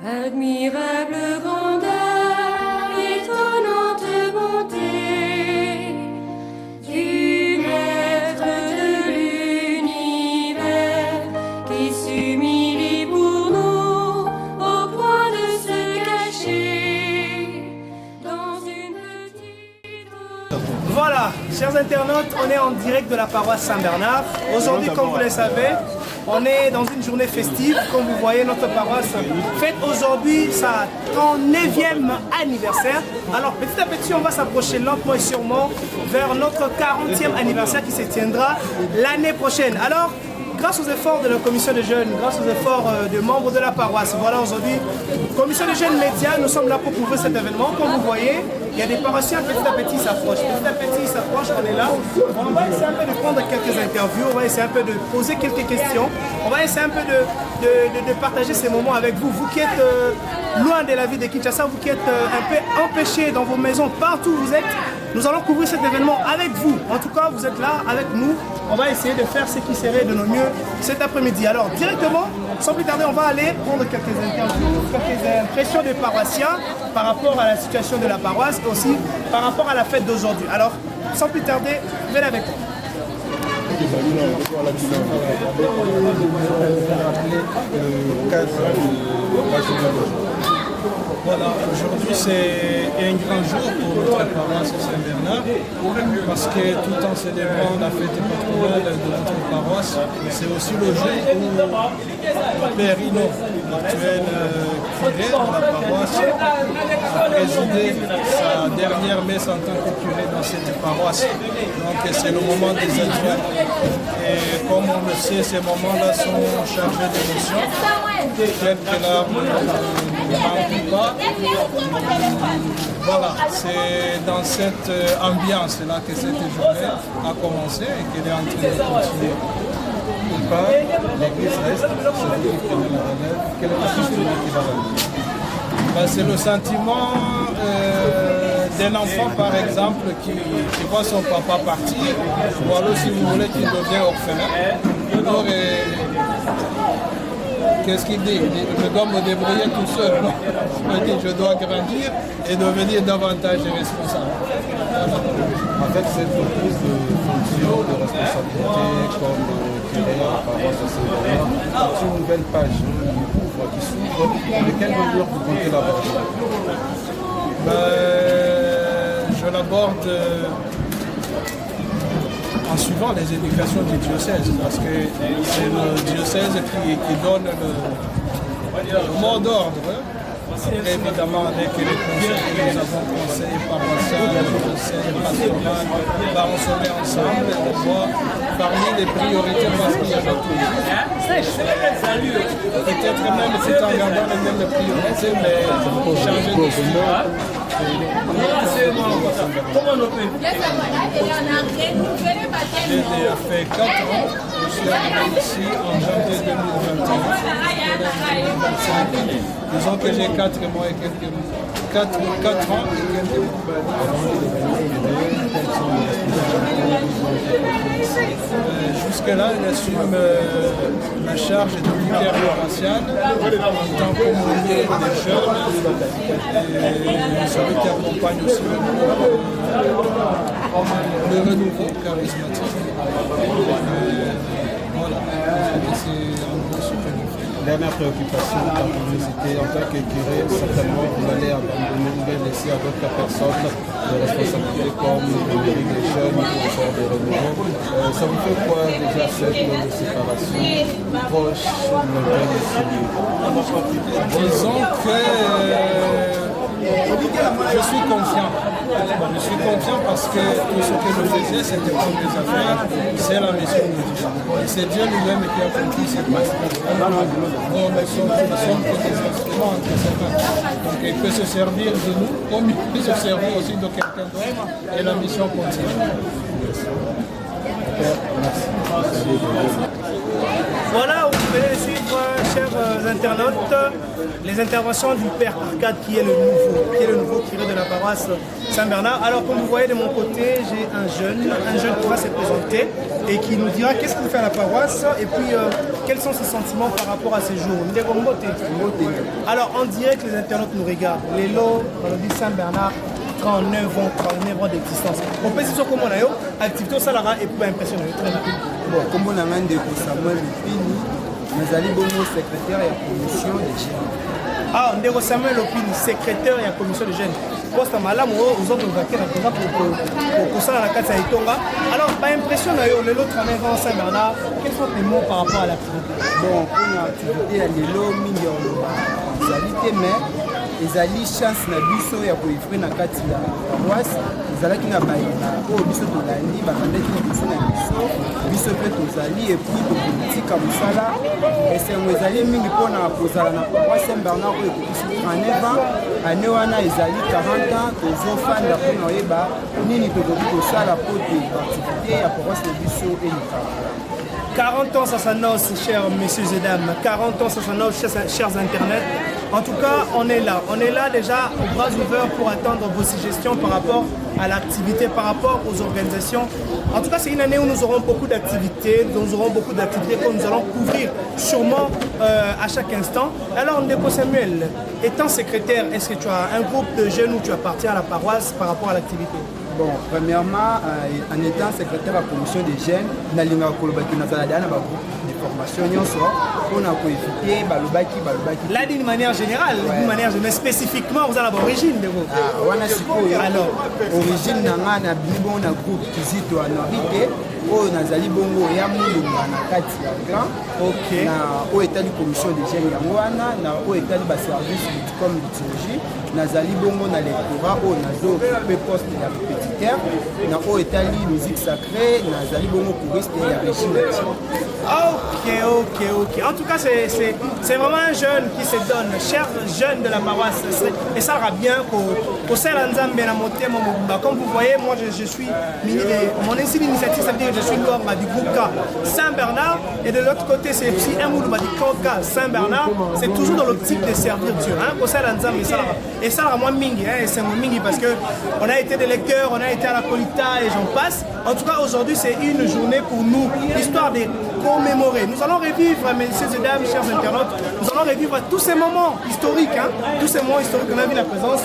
Admirable grandeur, étonnante bonté du maître de l'univers qui s'humilie pour nous au point de se cacher dans une petite... Voilà, chers internautes, on est en direct de la paroisse Saint-Bernard. Aujourd'hui, comme vous le savez, on est dans une journée festive. Comme vous voyez, notre paroisse fête aujourd'hui sa 39e anniversaire. Alors petit à petit, on va s'approcher lentement et sûrement vers notre 40e anniversaire qui se tiendra l'année prochaine. Alors, grâce aux efforts de la commission des jeunes, grâce aux efforts des membres de la paroisse, voilà aujourd'hui, commission des jeunes médias, nous sommes là pour couvrir cet événement. Comme vous voyez, il y a des paroissiens petit à petit s'approchent. Petit à petit ils s'approchent, on est là. On va essayer un peu de prendre quelques interviews, on va essayer un peu de poser quelques questions. On va essayer un peu de partager ces moments avec vous. Vous qui êtes loin de la ville de Kinshasa, vous qui êtes un peu empêchés dans vos maisons, partout où vous êtes, nous allons couvrir cet événement avec vous. En tout cas, vous êtes là avec nous. On va essayer de faire ce qui serait de nos mieux cet après-midi. Alors, directement, sans plus tarder, on va aller prendre quelques interviews, quelques impressions des paroissiens par rapport à la situation de la paroisse et aussi par rapport à la fête d'aujourd'hui. Alors, sans plus tarder, venez avec moi. Voilà, aujourd'hui c'est un grand jour pour notre paroisse Saint-Bernard parce que tout en célébrant la fête patronale de notre paroisse, c'est aussi le jour où le Père Hino, l'actuel curé de la paroisse, a présidé sa dernière messe en tant que curé dans cette paroisse. Donc c'est le moment des adjoints. Et comme on le sait, ces moments-là sont chargés d'émotions. Quelques larmes ne manquent pas. Voilà, c'est dans cette ambiance-là que cette journée a commencé et qu'elle est en train de continuer. L'Église reste, quel est le sentiment qui va venir? C'est le sentiment d'un enfant, par exemple, qui voit son papa partir, ou alors, si vous voulez, qui devient orphelin. Alors, qu'est-ce qu'il dit? Il dit, je dois me débrouiller tout seul. Il dit, je dois grandir et devenir davantage responsable. En fait, cette prise de fonction, de responsabilité, comme curé à la paroisse de Saint-Bernard, c'est une nouvelle page qui s'ouvre. De quelle mesure vous comptez l'aborder? Je l'aborde en suivant les éducations du diocèse, parce que c'est le diocèse qui donne le mot d'ordre. Après, évidemment, avec les conseils que nous avons, conseil paroissial, conseil pastoral, on se met ensemble et on voit parmi les priorités, parce qu'il y a de tout. Peut-être même, c'est en gardant les mêmes priorités, mais changer de style. J'ai déjà fait 4 ans, je suis arrivé ici en janvier 2021. Disons que j'ai 4 mois et quelques mois. 4 ans et quelques mois. Jusque-là, j'assume la charge de vicaire paroissial en tant qu'aumônier des jeunes et celui qui accompagne aussi le renouveau charismatique. Voilà, c'est en gros ce que nous faisons. Dernière préoccupation, par curiosité, en tant que curé, certainement vous allez abandonner, vous allez laisser à d'autres personnes des responsabilités comme le mairie des jeunes ou encore des renouveaux. Ça vous fait quoi déjà cette séparation proche, lointaine et disons que je suis confiant. Je suis confiant parce que tout ce que je faisais, c'était pour mes affaires, c'est la mission de Dieu. Et c'est Dieu lui-même qui a accompli cette mission. Nous sommes que des instruments entre ses mains. Donc il peut se servir de nous, comme il peut se servir aussi de quelqu'un d'autre, et la mission continue. Voilà, vous pouvez suivre, chers internautes, les interventions du Père Arcade qui est le nouveau curé de la paroisse Saint-Bernard. Alors comme vous voyez de mon côté, j'ai un jeune qui va se présenter et qui nous dira qu'est-ce qu'il fait à la paroisse et puis quels sont ses sentiments par rapport à ces jours. Alors en direct, les internautes nous regardent. Les lots, on dit Saint-Bernard, 39 ans d'existence. On peut dire comment on a eu activité au Salara et pour impressionner. Bon, comme on a un de Samuel Lupini, nous allons bongo secrétaire et commission des jeunes. Ah, Ndeko Samuel Lupini, secrétaire et commission des jeunes. Poste malamu aux autres vaqueurs pour ça dans la carte Itonga. Alors, par impression, le lot 39 ans Saint-Bernard, quels sont les mots par rapport à l'activité? Bon, pour une activité, il y a les lots millions de mais ils ont chance na biso ya koivre na kati ya paroisse ezalaki na bayina oyo biso tolandi bakandaki liboso na biso mpe tozali epui topolitika mosala esengo ezali mingi mpona kozala na paroisse Saint Bernard oyo ekokisi 39 ans ane wana ezali 40 ans tozofanda mpona oyeba nini tokoki kosala po te baaktivité ya paroisse na biso elikaka. 40 ans ça s'annonce, chers messieurs et dames. 40 ans ça s'annonce, chers internautes. En tout cas, on est là déjà aux bras ouverts pour attendre vos suggestions par rapport à l'activité, par rapport aux organisations. En tout cas, c'est une année où nous aurons beaucoup d'activités, que nous allons couvrir sûrement à chaque instant. Alors, Ndeko Samuel, étant secrétaire, est-ce que tu as un groupe de jeunes où tu appartiens à la paroisse par rapport à l'activité? Bon, premièrement, en étant secrétaire à la commission des jeunes, nous avons de formation on a coéquipé là d'une manière générale, mais spécifiquement vous avez l'origine de vous. Alors, origine na bibo na groupe Kizito Anorite oyo nazali bongo ya mulunga na kati ya grand na oyo etali commission des jeunes yango wana na oyo etali ba service comme liturgie nazali bongo na lectorat oyo nazo pe poste ya répétiteur na oyo etali musique sacrée nazali bongo choriste ya régime. Ok. En tout cas, c'est vraiment un jeune qui se donne, cher jeune de la paroisse. Et ça ira bien qu'au Saint-Lanzam Benamoté, comme vous voyez, moi je suis mon initiative, ça veut dire que je suis membre du groupe K Saint-Bernard. Et de l'autre côté, c'est aussi un mouvement du K Saint-Bernard. C'est toujours dans l'optique de servir Dieu. Au Saint-Lanzam, et ça ira moins mingi, et c'est moins mingi parce qu'on a été des lecteurs, on a été à la Colita et j'en passe. En tout cas, aujourd'hui, c'est une journée pour nous, histoire de commémorer. Nous allons revivre, messieurs et dames, chers internautes, nous allons revivre tous ces moments historiques, tous ces moments historiques. On a vu la présence,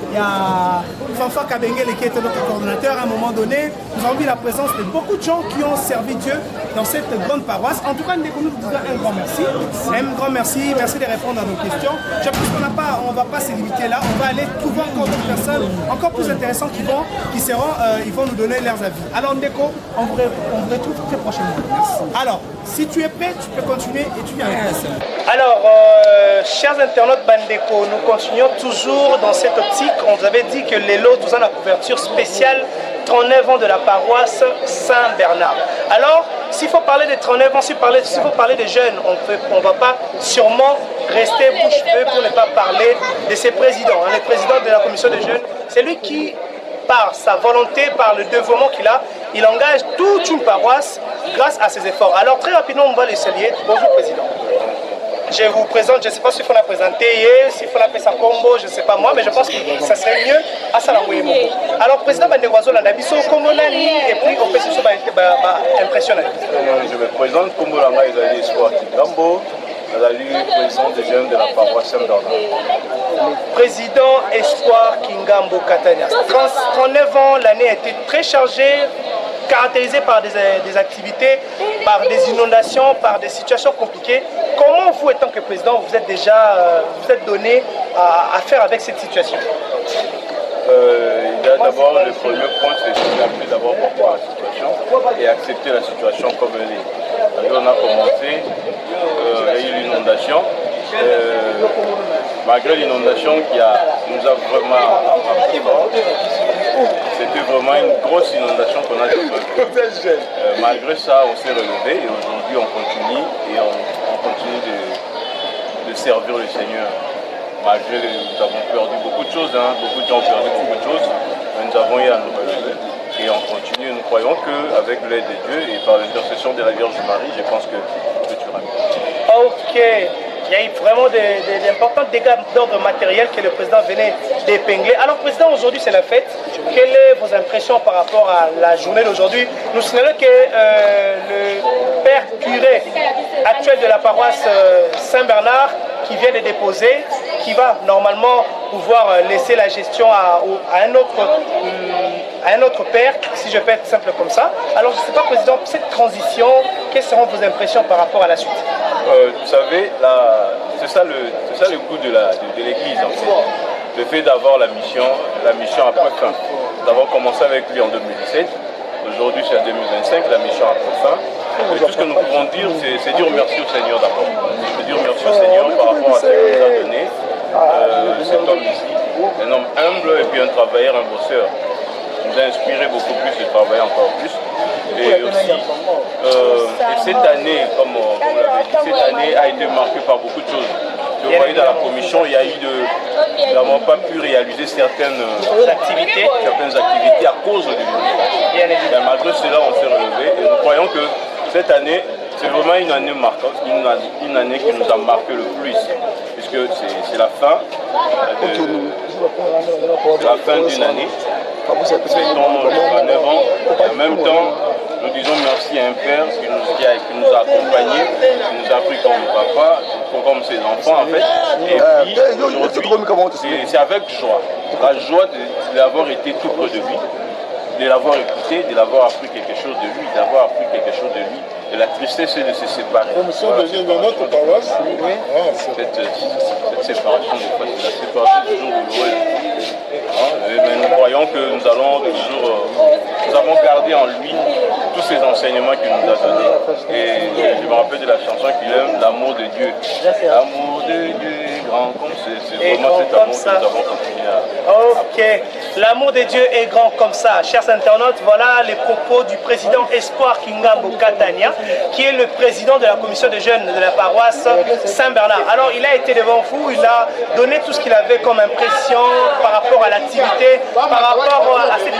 il y a Fanfa Kabengele qui était notre coordonnateur à un moment donné. Nous avons vu la présence de beaucoup de gens qui ont servi Dieu dans cette grande paroisse. En tout cas, nous vous disons un grand merci. Merci de répondre à nos questions. Je pense qu'on ne va pas se limiter là, on va aller trouver encore d'autres personnes encore plus intéressantes ils vont nous donner leurs avis. Alors Ndeko, on vous retrouve très prochainement. Merci. Alors, si tu es prêt, tu peux continuer et tu viens avec ça. Alors, chers internautes Bandeko, nous continuons toujours dans cette optique. On vous avait dit que les lots, nous avons la couverture spéciale 39 ans de la paroisse Saint-Bernard. Alors, s'il faut parler des 39 ans, s'il faut parler des jeunes, on ne va pas sûrement rester bouche bée pour ne pas parler de ses présidents. Les présidents de la commission des jeunes, c'est lui qui, par sa volonté, par le dévouement qu'il a, il engage toute une paroisse grâce à ses efforts. Alors très rapidement, on va les saluer. Bonjour Président. Je vous présente, je ne sais pas s'il faut la présenter, s'il faut l'appeler sa combo, je ne sais pas moi, mais je pense que ça serait mieux à Salamoué. Alors Président Bandewazo, la Nabiso, Combo Nani, et puis on peut se impressionner. Je me présente Combo Langa, Isali Espoir Kingambo, président des jeunes de la paroisse Saint-Bernard. Président Espoir Kingambo Katania. 39 ans, l'année a été très chargée, caractérisée par des activités, par des inondations, par des situations compliquées. Comment vous, étant que président, vous êtes donné à faire avec cette situation? Il y a d'abord le premier point, c'est de d'abord comprendre la situation et accepter la situation comme elle est. Alors, on a commencé, il y a eu l'inondation. Malgré l'inondation qui nous a vraiment appris fort, c'était vraiment une grosse inondation qu'on a vécue. Malgré ça, on s'est relevé et aujourd'hui on continue et on continue de servir le Seigneur. Malgré nous avons perdu beaucoup de choses, beaucoup de gens ont perdu beaucoup de choses, mais nous avons eu à nous relever et on continue. Nous croyons qu'avec l'aide de Dieu et par l'intercession de la Vierge Marie, je pense que tu vas mieux. Ok. Il y a eu vraiment d'importants dégâts d'ordre matériel que le président venait d'épingler. Alors, président, aujourd'hui c'est la fête. Quelles sont vos impressions par rapport à la journée d'aujourd'hui? Nous signalons que le père curé actuel de la paroisse Saint-Bernard, qui vient de déposer, qui va normalement pouvoir laisser la gestion à un autre père, si je peux être simple comme ça. Alors, je ne sais pas, président, cette transition, quelles seront vos impressions par rapport à la suite? Vous savez, c'est ça le goût de l'Église, en fait. Le fait d'avoir la mission après fin. D'avoir commencé avec lui en 2017, aujourd'hui c'est en 2025, la mission après fin. Et tout ce que nous pouvons dire, c'est dire merci au Seigneur d'abord. C'est dire merci au Seigneur par rapport à ce qu'il nous a donné. Cet homme ici, un homme humble et puis un travailleur, un bosseur. Il nous a inspiré beaucoup plus de travailler encore plus. Et aussi, cette année, comme vous l'avez dit, cette année a été marquée par beaucoup de choses. Vous voyez, dans la commission, il y a eu nous n'avons pas pu réaliser certaines activités à cause de l'unité. Malgré cela, on s'est relevé et nous croyons que cette année, c'est vraiment une année marquante, une année qui nous a marqué le plus, puisque c'est la fin d'une année. Fêtons le 9 ans. En même temps, nous disons merci à un père qui nous a accompagnés, qui nous a pris comme papa, comme ses enfants en fait. Et puis, c'est avec joie. La joie d'avoir été tout près de lui, de l'avoir écouté, de l'avoir appris quelque chose de lui, d'avoir appris quelque chose de lui. Et la tristesse, c'est de se séparer. Notre paroisse. Cette séparation, c'est la séparation toujours douloureuse. Mais nous croyons que nous avons gardé en lui tous ces enseignements qu'il nous a donnés. Et je me rappelle de la chanson qu'il aime, l'amour de Dieu. L'amour de Dieu est grand comme c'est vraiment cet amour que nous avons continué à... Ok, l'amour de Dieu est grand comme ça. Chers internautes, voilà les propos du président Espoir Kingambo Katania, qui est le président de la commission de jeunes de la paroisse Saint-Bernard. Alors, il a été devant vous, il a donné tout ce qu'il avait comme impression par rapport à l'activité, par rapport à cette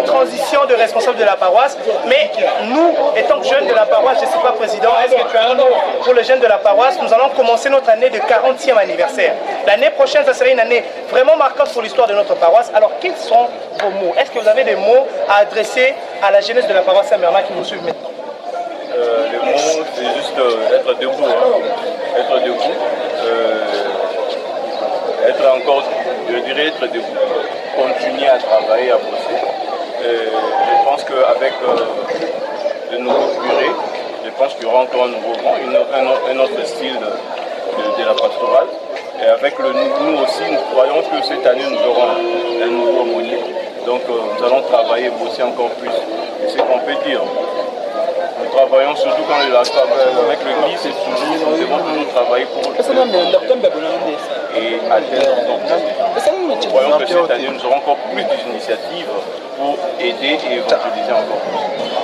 transition de responsable de la paroisse. Mais nous, étant jeunes de la paroisse, je ne sais pas, président, est-ce que tu as un mot pour les jeunes de la paroisse? Nous allons commencer notre année de 40e anniversaire. L'année prochaine, ça sera une année vraiment marquante pour l'histoire de notre paroisse. Alors, quels sont vos mots? Est-ce que vous avez des mots à adresser à la jeunesse de la paroisse Saint-Bernard qui nous suivent maintenant? Les mots, c'est juste être debout. Être debout. Être encore, je dirais, être debout. Continuer à travailler, à bosser. Je pense qu'avec le nouveau curé, je pense qu'il y aura encore un nouveau vent, un autre style de la pastorale. Et avec nous aussi, nous croyons que cette année, nous aurons un nouveau aumônier. Donc nous allons travailler, bosser encore plus. Et c'est qu'on peut dire. Nous travaillons surtout quand avec l'église, nous devons toujours travailler pour et atteindre notre objectif. Nous croyons que cette année, nous aurons encore plus d'initiatives pour aider et évangéliser encore plus.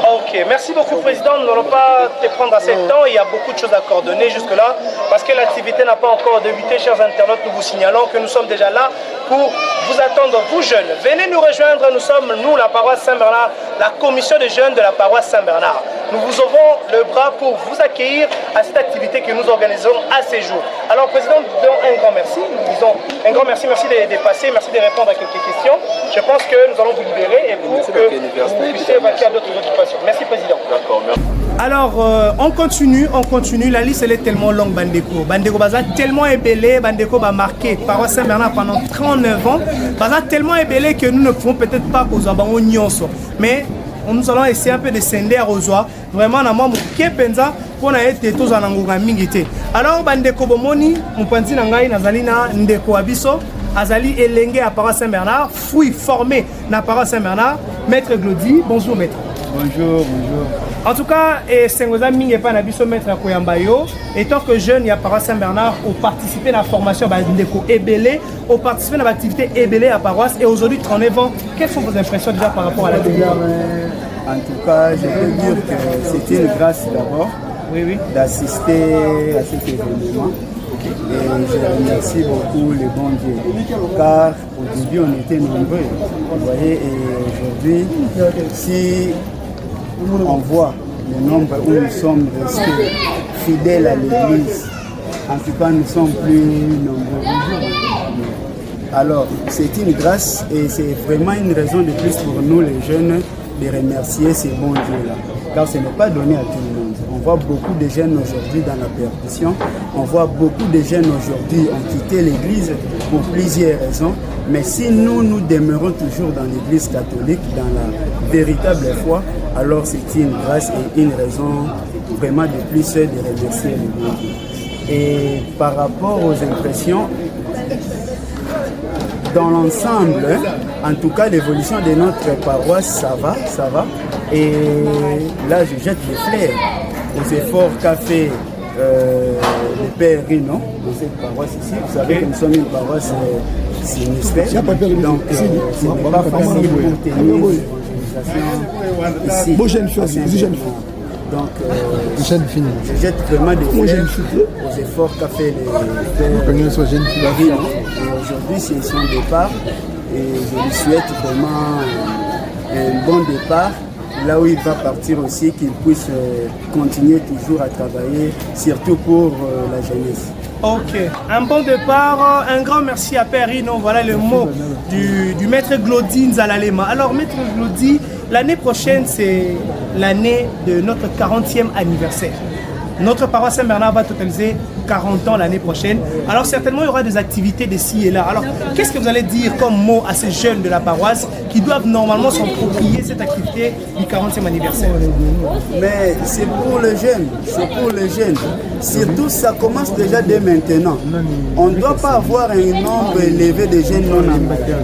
Ok, merci beaucoup président, nous n'allons pas te prendre assez de temps, il y a beaucoup de choses à coordonner jusque-là, parce que l'activité n'a pas encore débuté, chers internautes, nous vous signalons que nous sommes déjà là pour vous attendre, vous jeunes. Venez nous rejoindre, nous sommes, nous, la paroisse Saint-Bernard, la commission des jeunes de la paroisse Saint-Bernard. Nous vous ouvrons le bras pour vous accueillir à cette activité que nous organisons à ces jours. Alors président, nous disons un grand merci, nous disons un grand merci, merci de passer, merci de répondre à quelques questions. Je pense que nous allons vous libérer et pour que vous puissiez vaquer à d'autres occupations. Merci président. D'accord, merci. Alors, on continue. La liste elle est tellement longue, Bandeko. Bandeko Baza tellement ébélé, Bandeko va marquer paroisse Saint-Bernard pendant 39 ans. Baza tellement ébélé que nous ne pouvons peut-être pas causer un nyonso. Mais nous allons essayer un peu de scinder à Rosoa. Vraiment, on a moi qui pensa pour être tous en angoura mingité. Alors, Bandeko Bomoni, mon panti nangai nazalina ndeko abiso. Azali Elenge à paroisse Saint-Bernard, fouille formé na paroisse Saint-Bernard. Maître Glody, bonjour maître. Bonjour. En tout cas, Sengoza Mingue pas nabiso maître à Koyambayo. Étant que jeune, il y a paroisse Saint-Bernard, ont participé à la formation d'Indeko Ebélé, ont participé à l'activité Ebélé à paroisse et aujourd'hui 39 ans. Quelles sont vos impressions déjà par rapport à l'activité? En tout cas, je peux dire que c'était une grâce d'abord d'assister à cet événement. Et je remercie beaucoup le bon Dieu, car au début on était nombreux, vous voyez, et aujourd'hui, si on voit le nombre où nous sommes restés fidèles à l'église. En tout cas, nous sommes plus nombreux. Alors, c'est une grâce et c'est vraiment une raison de plus pour nous, les jeunes, de remercier ces bons dieux-là. Car ce n'est pas donné à tout le monde. On voit beaucoup de jeunes aujourd'hui dans la perdition. On voit beaucoup de jeunes aujourd'hui ont quitté l'église pour plusieurs raisons. Mais si nous demeurons toujours dans l'église catholique, dans la véritable foi, alors c'est une grâce et une raison vraiment de plus de remercier les bons dieux. Et par rapport aux impressions, dans l'ensemble, en tout cas, l'évolution de notre paroisse, ça va. Et là, je jette les fleurs aux efforts qu'a fait le Père Rino dans cette paroisse ici. Vous savez que nous sommes une paroisse sinistrée, donc ce n'est pas facile pour tenir l'organisation ici. Donc, je jette vraiment des fleurs aux efforts qu'a fait le Père Rino. Et aujourd'hui, c'est son départ et je lui souhaite vraiment un bon départ. Là où il va partir aussi, qu'il puisse continuer toujours à travailler, surtout pour la jeunesse. Ok, un bon départ, un grand merci à Père Rino. Voilà le mot du maître Glody Nzalalema. Alors maître Glody, l'année prochaine c'est l'année de notre 40e anniversaire. Notre paroisse Saint-Bernard va totaliser 40 ans l'année prochaine. Alors certainement il y aura des activités d'ici et là. Alors qu'est-ce que vous allez dire comme mot à ces jeunes de la paroisse qui doivent normalement s'approprier cette activité du 40e anniversaire? Mais c'est pour les jeunes, Surtout ça commence déjà dès maintenant. On ne doit pas avoir un nombre élevé de jeunes non engagés.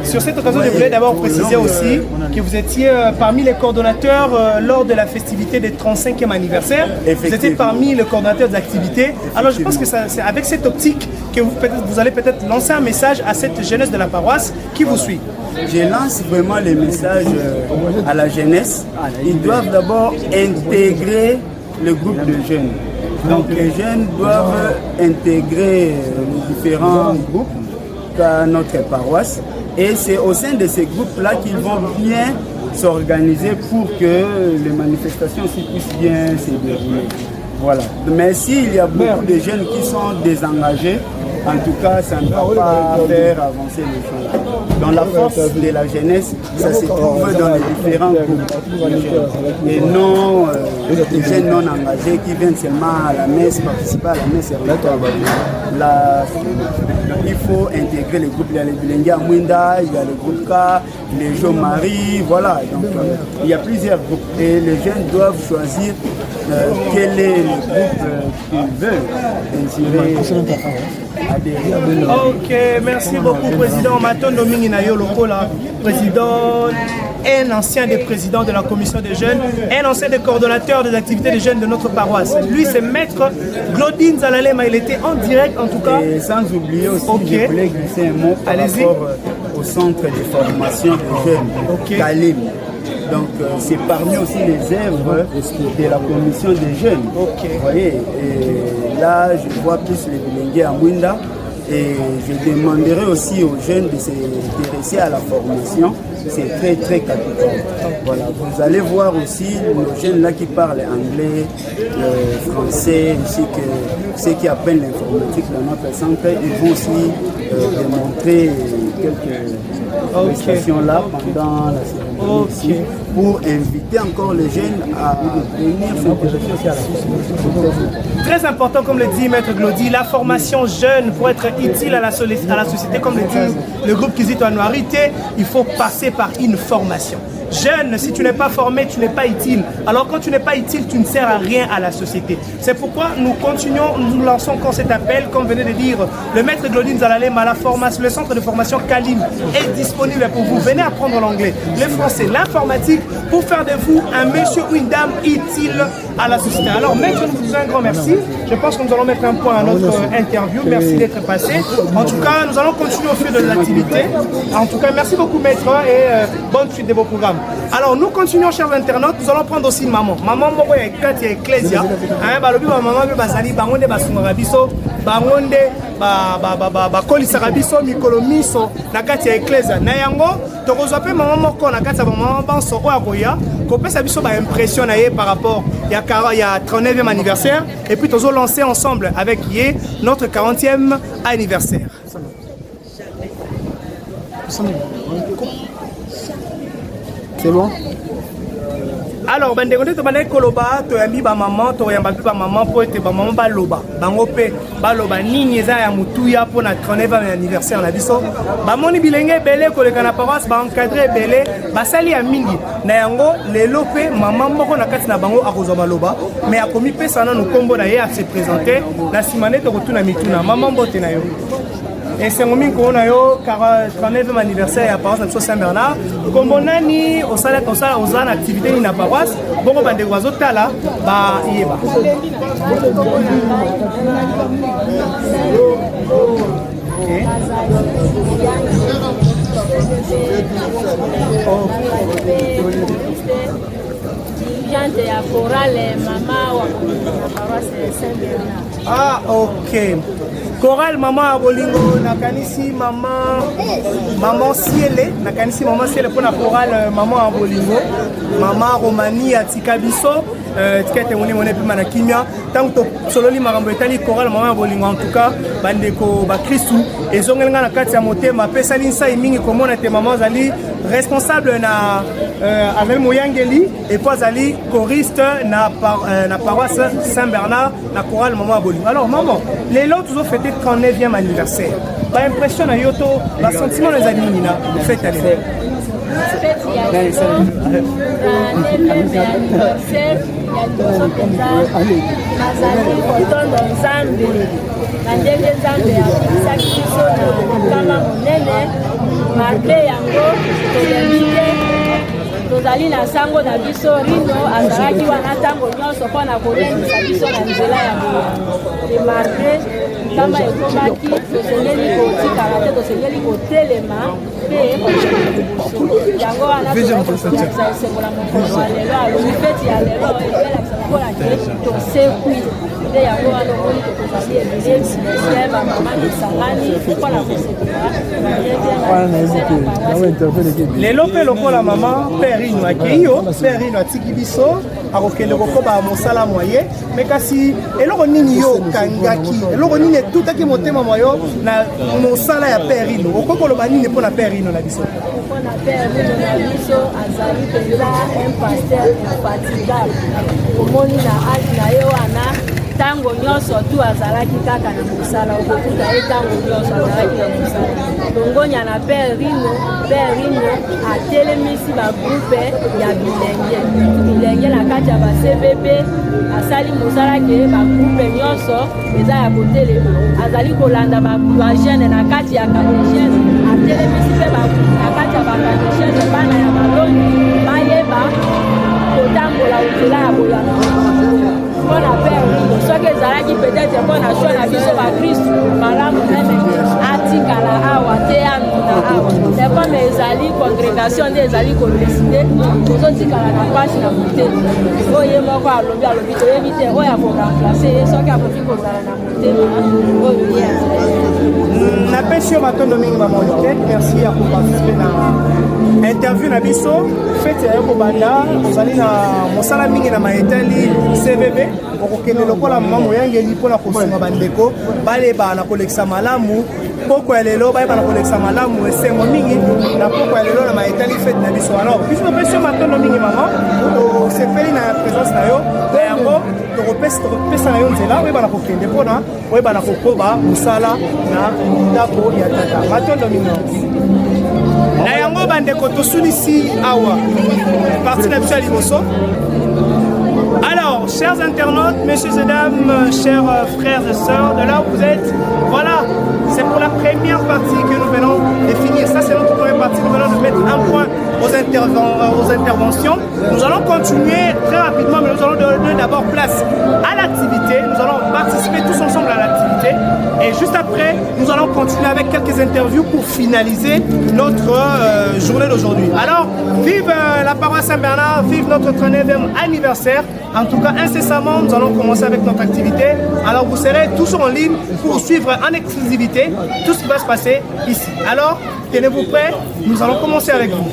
Sur cette occasion, je voulais d'abord préciser aussi que vous étiez parmi les coordonnateurs lors de la festivité des 35e anniversaire. Vous étiez parmi les coordonnateurs des activités. Alors je pense que c'est avec cette optique que vous allez peut-être lancer un message à cette jeunesse de la paroisse qui vous suit. Je lance vraiment les messages à la jeunesse. Ils doivent d'abord intégrer le groupe de jeunes. Donc les jeunes doivent intégrer les différents groupes qu'a notre paroisse. Et c'est au sein de ces groupes-là qu'ils vont bien s'organiser pour que les manifestations puissent bien se dérouler. Voilà. Mais s'il y a beaucoup de jeunes qui sont désengagés, en tout cas, ça ne va pas faire avancer les choses. Dans la force de la jeunesse, ça se trouve dans les différents groupes de jeunes. Et non les jeunes non engagés qui viennent seulement à la messe, participer à la messe. Il faut intégrer les groupes. Il y a les Bilingues à Mwinda, il y a le groupe K, les Jo-Marie, voilà. Donc, il y a plusieurs groupes. Et les jeunes doivent choisir quel est le groupe qu'ils veulent adhérer. Ok, merci beaucoup, président Matondo Minginayo Lokola, président, un ancien des présidents de la commission des jeunes, un ancien des coordonnateurs des activités des jeunes de notre paroisse. Lui, c'est maître Glody Nzalalema. Il était en direct, en tout cas. Et sans oublier aussi, je voulais glisser un mot par rapport au centre de formation des jeunes, Kalim. Donc, c'est parmi aussi les œuvres de la commission des jeunes. Vous voyez, et là, je vois plus les Bilingues à Mwinda. Et je demanderai aussi aux jeunes de s'intéresser à la formation. C'est très très capital. Voilà, vous allez voir aussi nos jeunes là qui parlent anglais, français, ainsi que ceux qui apprennent l'informatique dans notre centre, ils vont aussi démontrer quelques prestations là pendant la cérémonie ici, pour inviter encore les jeunes à venir s'intéresser aussi à la société. Très important, comme le dit Maître Glody, la formation jeune pour être utile à la société, comme le dit le groupe Kizito Anuarité, il faut passer par une formation. Jeune, si tu n'es pas formé, tu n'es pas utile. Alors quand tu n'es pas utile, tu ne sers à rien à la société. C'est pourquoi nous continuons, nous lançons encore cet appel, comme venait de dire le maître Glody Nzalalema, le centre de formation Kalim est disponible pour vous. Venez apprendre l'anglais, le français, l'informatique, pour faire de vous un monsieur ou une dame utile à la société. Alors maître, nous vous disons un grand merci. Je pense que nous allons mettre un point à notre interview. Merci d'être passé. En tout cas, nous allons continuer au fil de l'activité. En tout cas, merci beaucoup maître et bonne suite de vos programmes. Alors nous continuons, chers internautes, nous allons prendre aussi maman. Maman moko ya kati ya ecclesia. Hein balobi ba maman be bazali bangonde basungaka biso, bangonde ba kolisaka biso mikolo miso na kati ya ecclesia. Na yango tokozwa pe maman moko na kati ya maman banso oya koya, kopesa biso ba impression na ye par rapport ya 39e anniversaire et puis tozo lancer ensemble avec ye notre 40e anniversaire. C'est bon? Alors, ben de to balé koloba to yambi ba maman to yamba ba maman po ete ba maman ba loba bango pe ba loba nini eza ya mutuya po na 39e anniversaire na biso ba moni bilenge belé ko le kana paroisse ba encadrer belé ba sali ya mingi na yango lelo pe maman moko na kati na bango akozwa baloba mais akomi pesa na no kombo na ye a se présenter na simane to kotuna mituna maman mbote na yo. Et c'est mon mink on a eu 39e anniversaire à paroisse de Saint-Bernard. Comme on a ni au salaire comme ça aux activités ni na paroisse, bon on va des oiseaux là bah yeba. Dirigeante ya chorale mama wa paroisse Saint-Bernard. Ah ok. Chorale maman à Bolingo, nakanisi maman Cielé, nakanisi maman Cielé pour la chorale maman à Bolingo, maman Romani à Tikabiso, tikete moni moni pe manakimia, tant que sololi marambo etali chorale maman à Bolingo en tout cas, bandeko ba Christu, ezongelinga na kati ya motema pesa linsa imingi komona te maman zali responsable na avec Moyangeli et puis zali choriste na paroisse Saint-Bernard na chorale maman à Bolingo. Alors maman, les lots tous ont fêté 39e anniversaire. Pas impression à Yoto, la sentiment des amis fête à l'époque. tozali na sango na biso rino azalaki wana ntango nyonso mpo na kolendisa biso na nzela ya demarke kama ekomaki tosengeli kotikala te tosengeli kotelema mpe yango wana tozalisa esengola mokolo wa lelo alobi feti ya lelo elakisa lokola ke tosekwi nde yango wana omoni tokozali ebele silesie bamama tosangani mpona kosekula lelo mpe lokola mama perino akei yo perino atiki biso akokende kokoba mosala moye me kasi eloko nini yo okangaki eloko nini etutaki motema mwa yo na mosala ya perino okoki koloba nini mpona perino na biso mpona perino na biso azali mpenza un pasteur infatigable omoni na age na ye wana ntango nyonso tu azalaki kaka na mosala okokuta ye ntango nyonso azalaki na mosala longonya na perino atelemisi bagroupe ya bilenge na kati ya ba-CVP asali mosala ke bagroupe nyonso eza ya kotelema azali kolanda bagene na kati ya katechese atelemisi mpe na kati ya bakatechese bana ya baloni bayeba kotambola nzela ya boyano mpona perino soki ezalaki peut-être mpona shwa na biso bakristu malamu meme atikala awa te amina awa epome ezali congrégation nde ezali kodeside tozotikala na mpasi na motema oyo ye moko alobi toyebi te oyo akoremplace ye soki akoki kozala na motema oyo ye napesi yo matondo mingi bamonike merci ya koparticipe na interview na biso fete ya yo kobanda ozali na mosala mingi na maetali CVB okokende lokola mama moyangeli mpona kosunga bandeko baleba na kolekisa malamu poko ya lelo bayeba na kolekisa malamu esengo mingi na poko ya lelo na maetali fete na biso alors biso topesi yo matondo mingi mama tosepeli na présence na yo na yango tokopesa na yo nzela oyeba na kokende mpona oyeba na kokoba mosala na ndako ya tata matondo mingi na yango bandeko tosunisi awa parti na biso ya liboso. Alors, chers internautes, messieurs et dames, chers frères et sœurs, de là où vous êtes, voilà, c'est pour la première partie que nous venons de finir. Ça, c'est notre première partie. Nous venons de mettre un point aux internautes. interventions. Nous allons continuer très rapidement, mais nous allons donner d'abord place à l'activité. Nous allons participer tous ensemble à l'activité. Et juste après, nous allons continuer avec quelques interviews pour finaliser notre journée d'aujourd'hui. Alors, vive la paroisse Saint-Bernard, vive notre 39e anniversaire. En tout cas, incessamment, nous allons commencer avec notre activité. Alors, vous serez toujours en ligne pour suivre en exclusivité tout ce qui va se passer ici. Alors, tenez-vous prêts, nous allons commencer avec vous.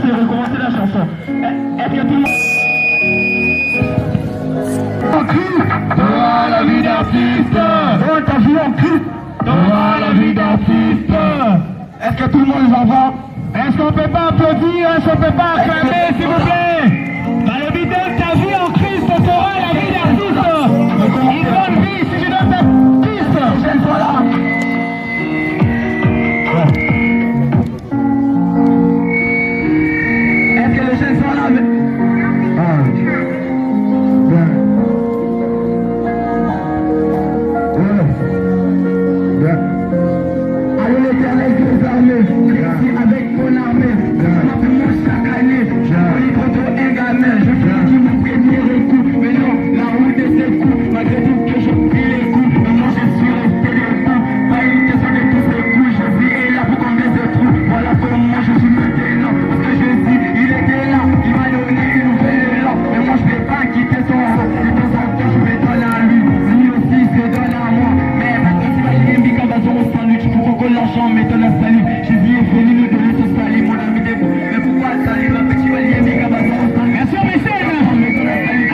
Recommencer la chanson. Est-ce que tout le monde... Dans la vie d'artiste, t'as vu en cul. Dans la vie d'artiste. Est-ce que tout le monde les entend? Est-ce qu'on peut pas applaudir? Est-ce qu'on peut pas acclamer, s'il vous plaît? Dans le vidéo, ta vie en Christ sera la vie d'artiste. Une bonne vie, si tu donnes ta piste, je ne sois là. Est-ce que les jeunes sont là? Allez l'Éternel des armées, ici avec mon armée, simplement chaque année, je suis contre un gamin, je fais du mon premier coup, mais non, la route de ses coups, malgré tout que je prie les coups, mais moi je suis resté debout, pas une question de tous ces coups, je vis et là pour combien de trous, voilà comment je suis maintenant, parce que je dis, il était là, il m'a donné une nouvelle élan, mais moi je vais pas quitter son rang, de temps en temps je vais donner à lui, lui aussi se donne à moi, mais maintenant tu vas aller bien comme dans son sandwich, pourquoi que l'argent m'étonne à salut, j'ai dit est venu nous donner ce salut, mon ami debout, mais pourquoi salut, ma petite valise, bien comme dans son sandwich, bien sûr mais c'est là, m'étonne à salut,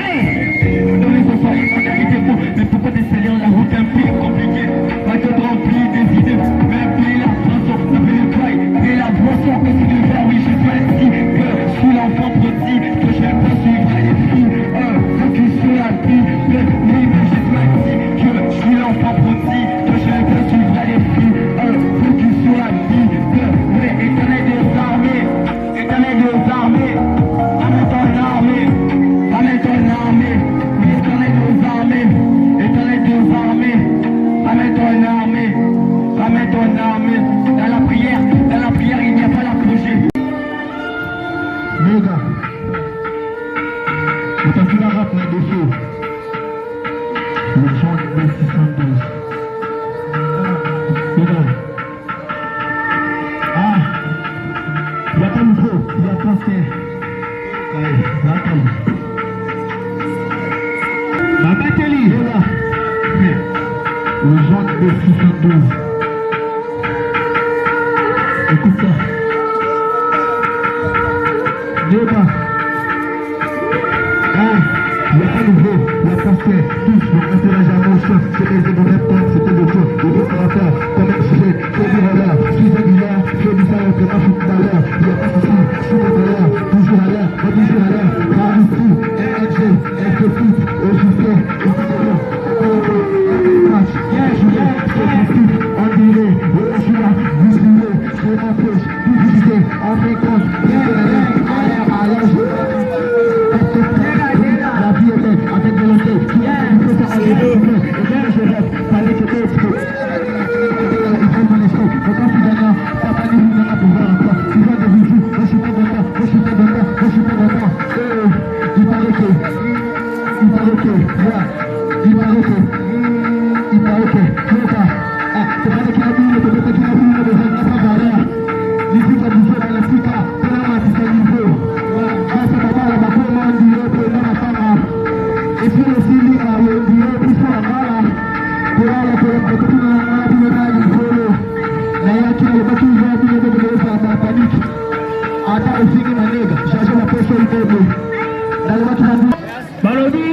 nous donner ce salut, mon ami debout, mais pourquoi des saluts la route un peu compliquée, pas que de remplir des idées, mais puis la façon, puis le travail, et la boisson, que c'est de faire, oui je suis assis, que je suis l'enfant prodigue, que je vais pas suivre les filles, focus sur la vie, mais je suis assis, que je suis l'enfant prodigue, que je vais pas suivre les filles, focus sur la vie, mais éternel des armées, amène ton armée, amène ton armée, éternel des armées, amène ton armée, amène ton armée, dans la prière il n'y a pas l'approcher. Les gars, vous avez la rap là dessus. Le Jean de 612. Les gars. Ah, il y a pas micro, il y a français. Allez, attends. Ma batterie, les gars. Le Jean de 612. Écoute ça. Les gars. Il n'y a pas nouveau, il y a français, tous, le personnage à motion, c'est les éléments répondent, c'était le jeu, le beau caractère, comme un sujet, c'est du radar, je suis régulière, je fais du salaire, que moi je suis tout à l'heure, il n'y a pas de soucis, je suis de l'air, toujours à l'air, toujours à l'air, par ici, MNG, FFI, OJC, match, on dirait, je suis là, bousculé, je m'empêche, publicité, en fréquence, à l'air, avec volonté, qui a une chose à aller, et bien je rêve, fallait que d'autres, il faut mon esprit, mais quand tu gagnes, papa n'est plus dans la pouvoir encore, tu vois des bijoux, moi je suis pas dedans, il paraît que, c'est pas qu'il a vu, c'est pas qu'il a vu, mais il n'a pas barrière, les filles qui ont bougé dans la Africa, c'est là, c'est un niveau, c'est pas la bataille, on dirait, c'est la femme, et puis le film, il y a un plus pour la mala, pour la panique. Attends, le film, ma nègre, j'ai la personne qui est dans le match. Malodie.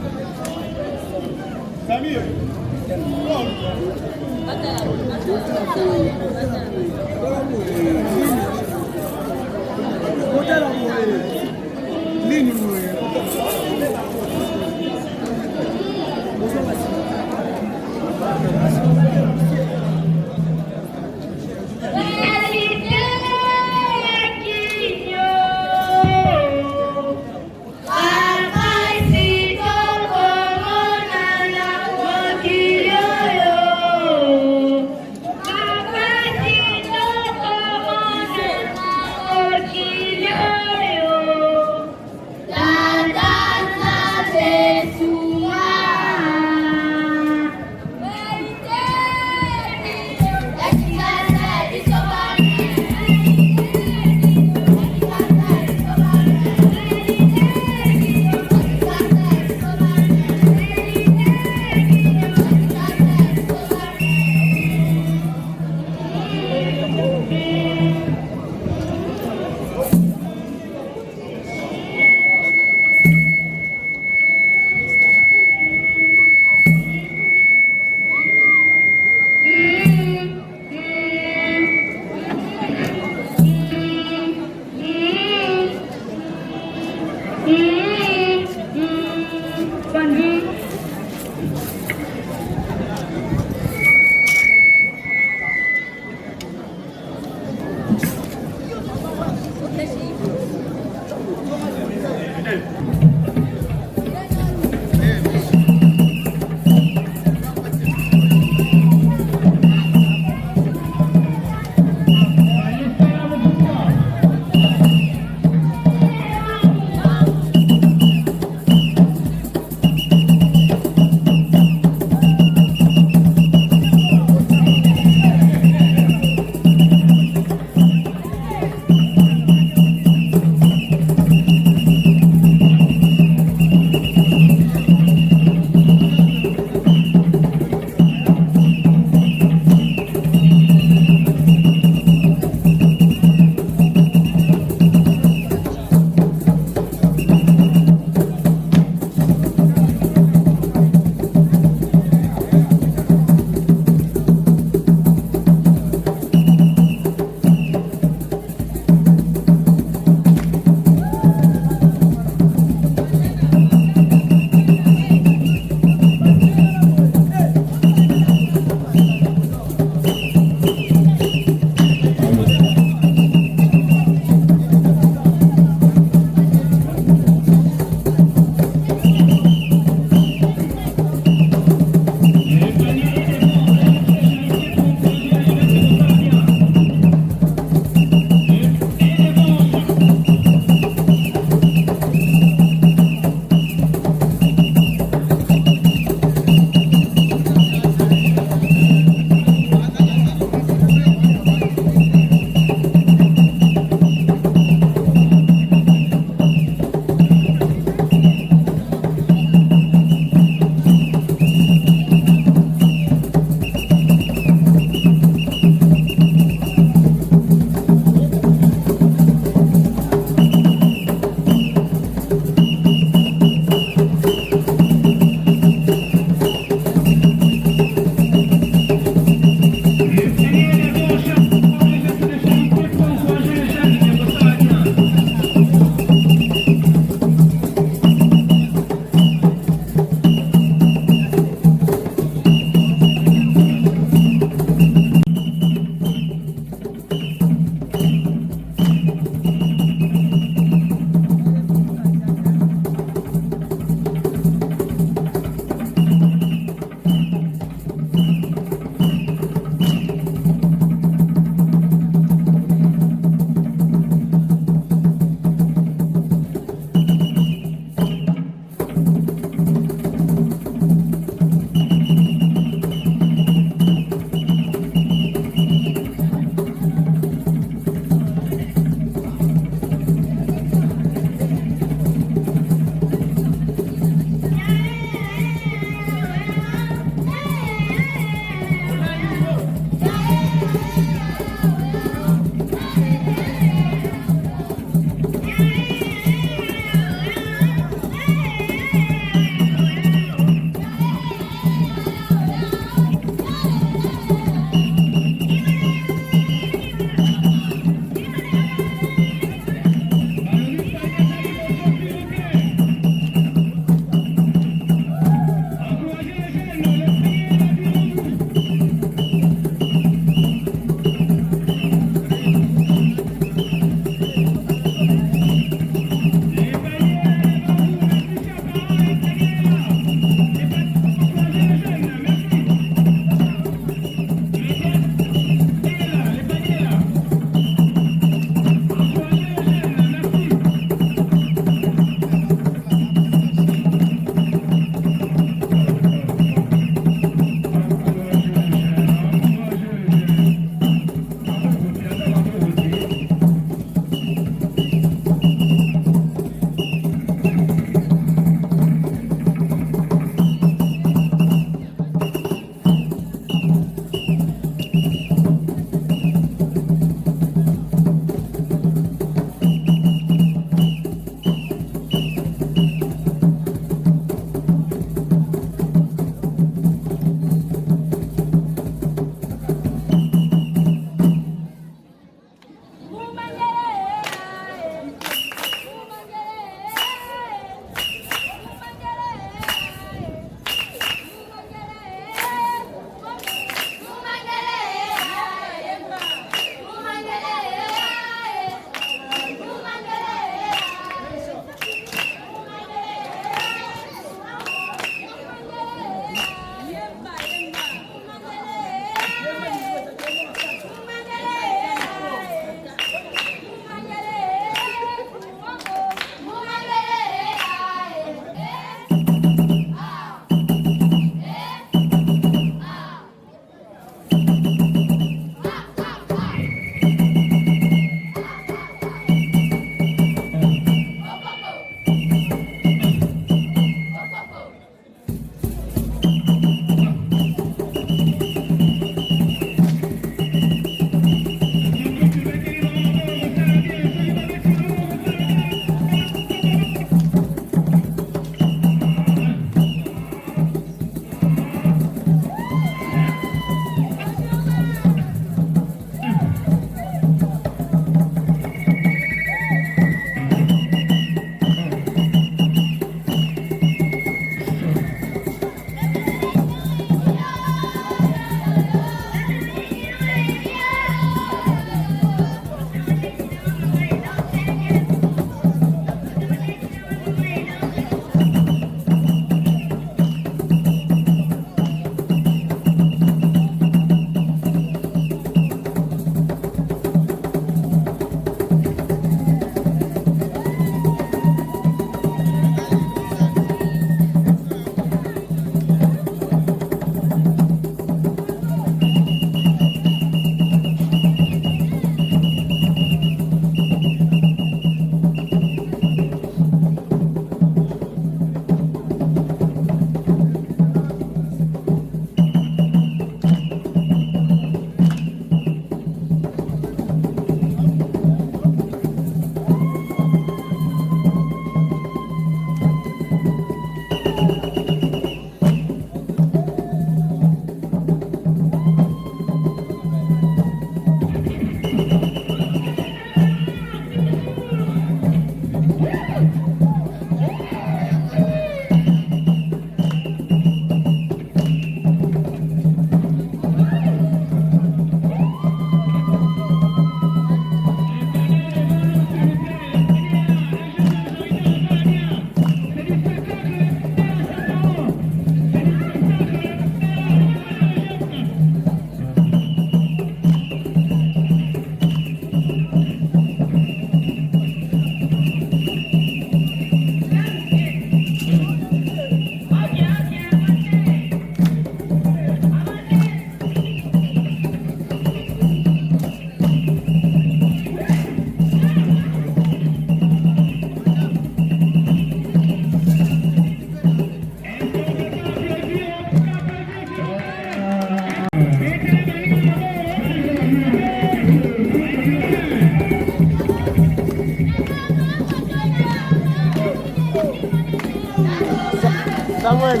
Samuel.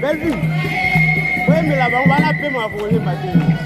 Bellevue. Oui, mais là-bas, on va l'appeler moi pour les bâtiments.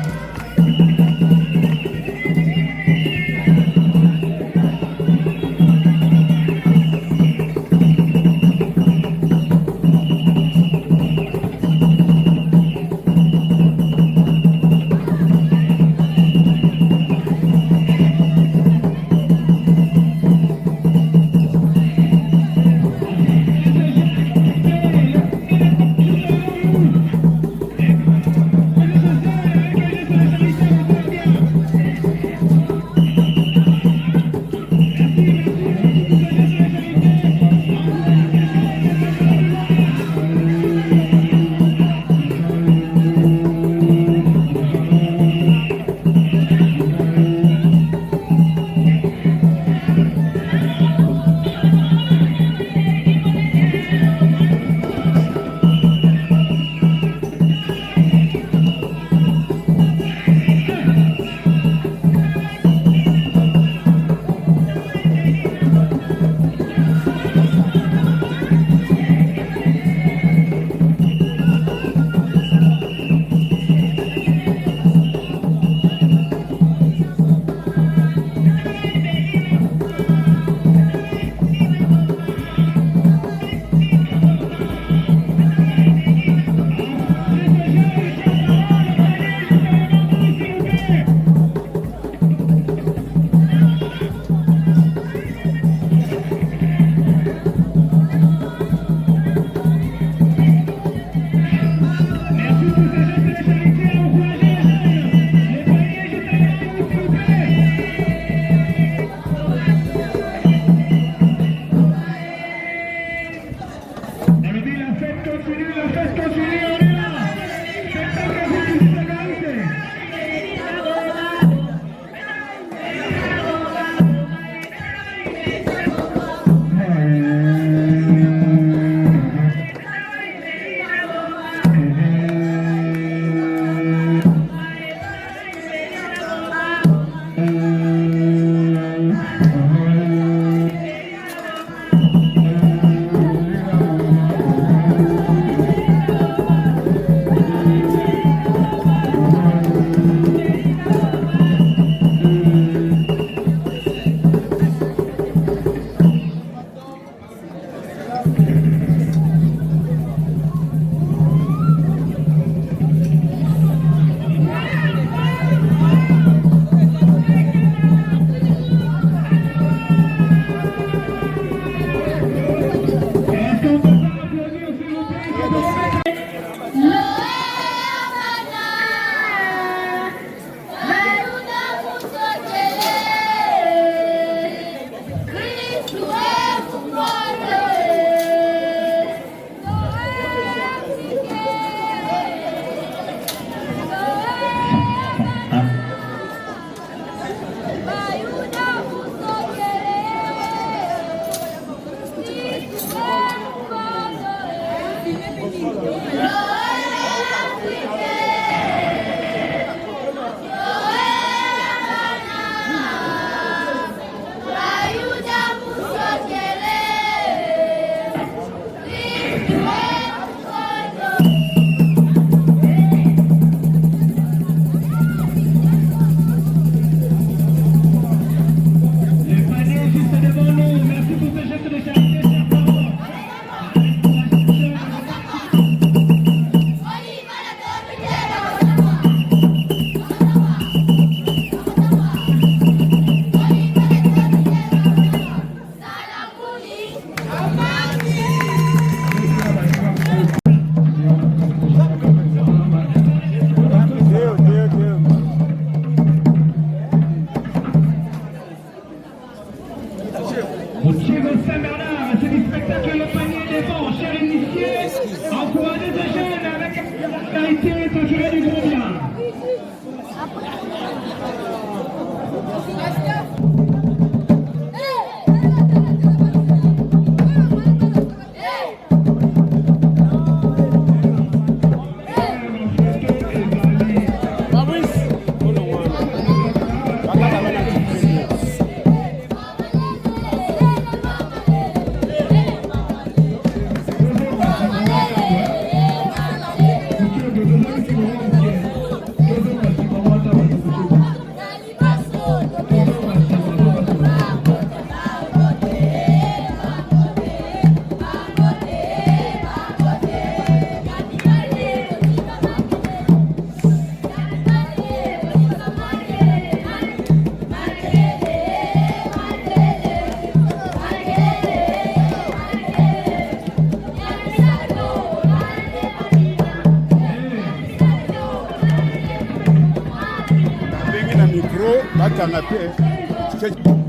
Micro, là, tu en as fait.